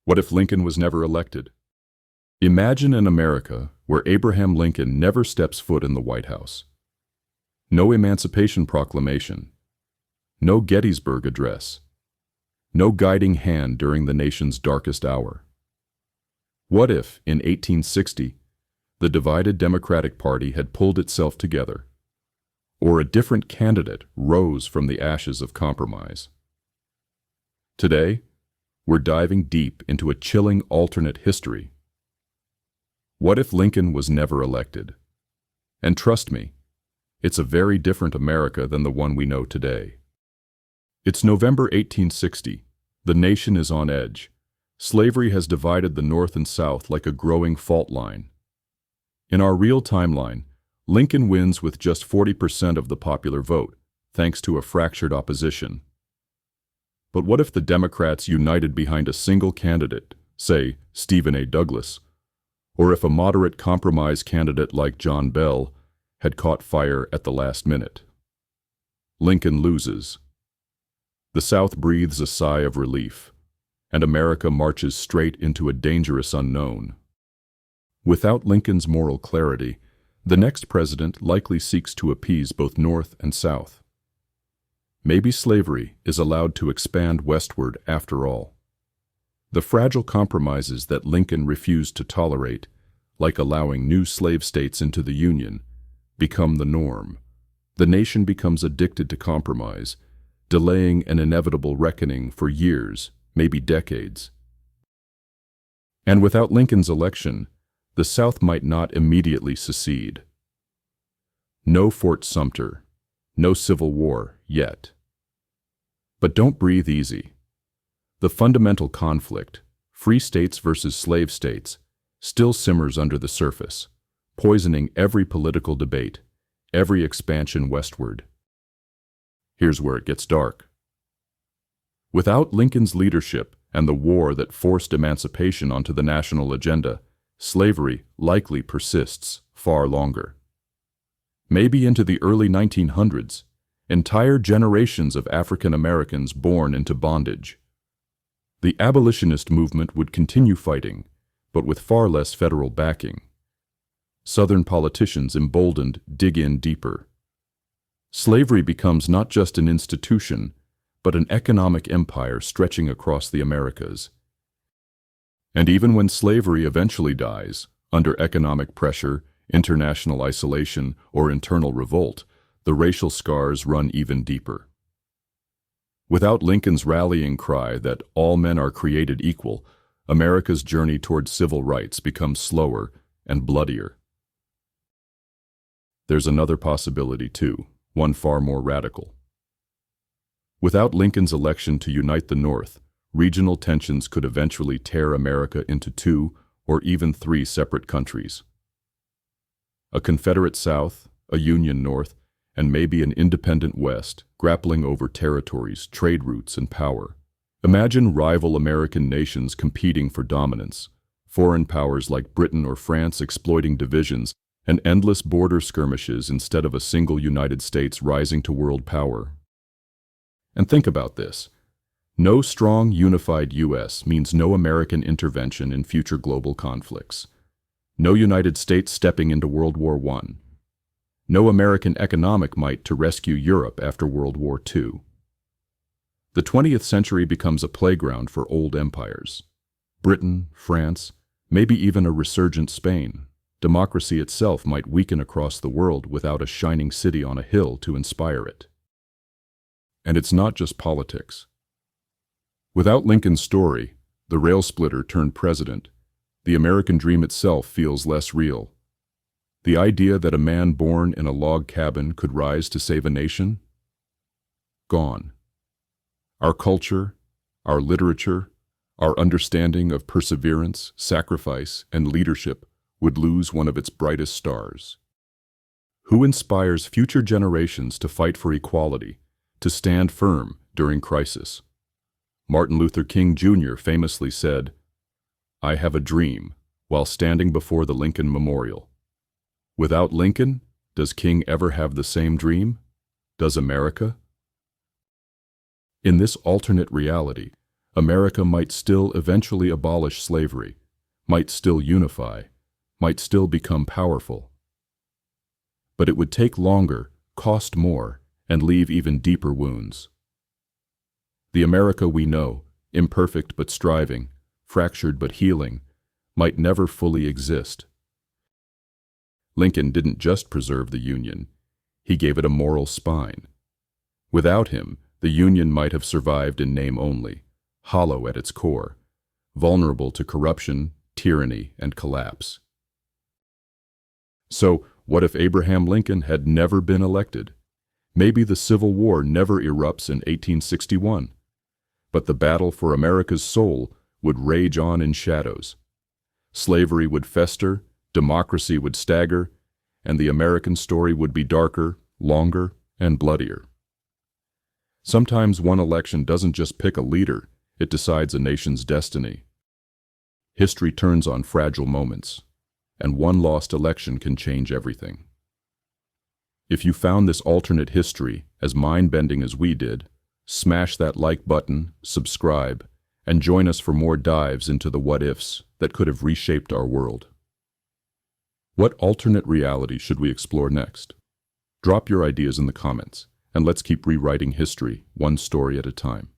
What if Lincoln was never elected? Imagine an America where Abraham Lincoln never steps foot in the White House. No Emancipation Proclamation. No Gettysburg Address. No guiding hand during the nation's darkest hour. What if, in 1860, the divided Democratic Party had pulled itself together, or a different candidate rose from the ashes of compromise? Today, we're diving deep into a chilling alternate history. What if Lincoln was never elected? And trust me, it's a very different America than the one we know today. It's November 1860. The nation is on edge. Slavery has divided the North and South like a growing fault line. In our real timeline, Lincoln wins with just 40% of the popular vote, thanks to a fractured opposition. But what if the Democrats united behind a single candidate, say Stephen A. Douglas, or if a moderate compromise candidate like John Bell had caught fire at the last minute? Lincoln loses. The South breathes a sigh of relief, and America marches straight into a dangerous unknown. Without Lincoln's moral clarity, the next president likely seeks to appease both North and South. Maybe slavery is allowed to expand westward after all. The fragile compromises that Lincoln refused to tolerate, like allowing new slave states into the Union, become the norm. The nation becomes addicted to compromise, delaying an inevitable reckoning for years, maybe decades. And without Lincoln's election, the South might not immediately secede. No Fort Sumter, no Civil War yet. But don't breathe easy. The fundamental conflict, free states versus slave states, still simmers under the surface, poisoning every political debate, every expansion westward. Here's where it gets dark. Without Lincoln's leadership and the war that forced emancipation onto the national agenda, slavery likely persists far longer. Maybe into the early 1900s, entire generations of African Americans born into bondage. The abolitionist movement would continue fighting, but with far less federal backing. Southern politicians emboldened dig in deeper. Slavery becomes not just an institution, but an economic empire stretching across the Americas. And even when slavery eventually dies, under economic pressure, international isolation, or internal revolt, the racial scars run even deeper. Without Lincoln's rallying cry that all men are created equal, America's journey toward civil rights becomes slower and bloodier. There's another possibility too, one far more radical. Without Lincoln's election to unite the North, regional tensions could eventually tear America into 2 or even 3 separate countries. A Confederate South, a Union North, and maybe an independent West, grappling over territories, trade routes, and power. Imagine rival American nations competing for dominance, foreign powers like Britain or France exploiting divisions, and endless border skirmishes instead of a single United States rising to world power. And think about this. No strong, unified U.S. means no American intervention in future global conflicts. No United States stepping into World War I. No American economic might to rescue Europe after World War II. The 20th century becomes a playground for old empires. Britain, France, maybe even a resurgent Spain. Democracy itself might weaken across the world without a shining city on a hill to inspire it. And it's not just politics. Without Lincoln's story, the rail splitter turned president, the American dream itself feels less real. The idea that a man born in a log cabin could rise to save a nation? Gone. Our culture, our literature, our understanding of perseverance, sacrifice, and leadership would lose one of its brightest stars. Who inspires future generations to fight for equality, to stand firm during crisis? Martin Luther King Jr. famously said, "I have a dream," while standing before the Lincoln Memorial. Without Lincoln, does King ever have the same dream? Does America? In this alternate reality, America might still eventually abolish slavery, might still unify, might still become powerful. But it would take longer, cost more, and leave even deeper wounds. The America we know, imperfect but striving, fractured but healing, might never fully exist. Lincoln didn't just preserve the Union, he gave it a moral spine. Without him, the Union might have survived in name only, hollow at its core, vulnerable to corruption, tyranny, and collapse. So, what if Abraham Lincoln had never been elected? Maybe the Civil War never erupts in 1861, but the battle for America's soul would rage on in shadows. Slavery would fester, democracy would stagger, and the American story would be darker, longer, and bloodier. Sometimes one election doesn't just pick a leader, it decides a nation's destiny. History turns on fragile moments, and one lost election can change everything. If you found this alternate history as mind-bending as we did, smash that like button, subscribe, and join us for more dives into the what-ifs that could have reshaped our world. What alternate reality should we explore next? Drop your ideas in the comments, and let's keep rewriting history, one story at a time.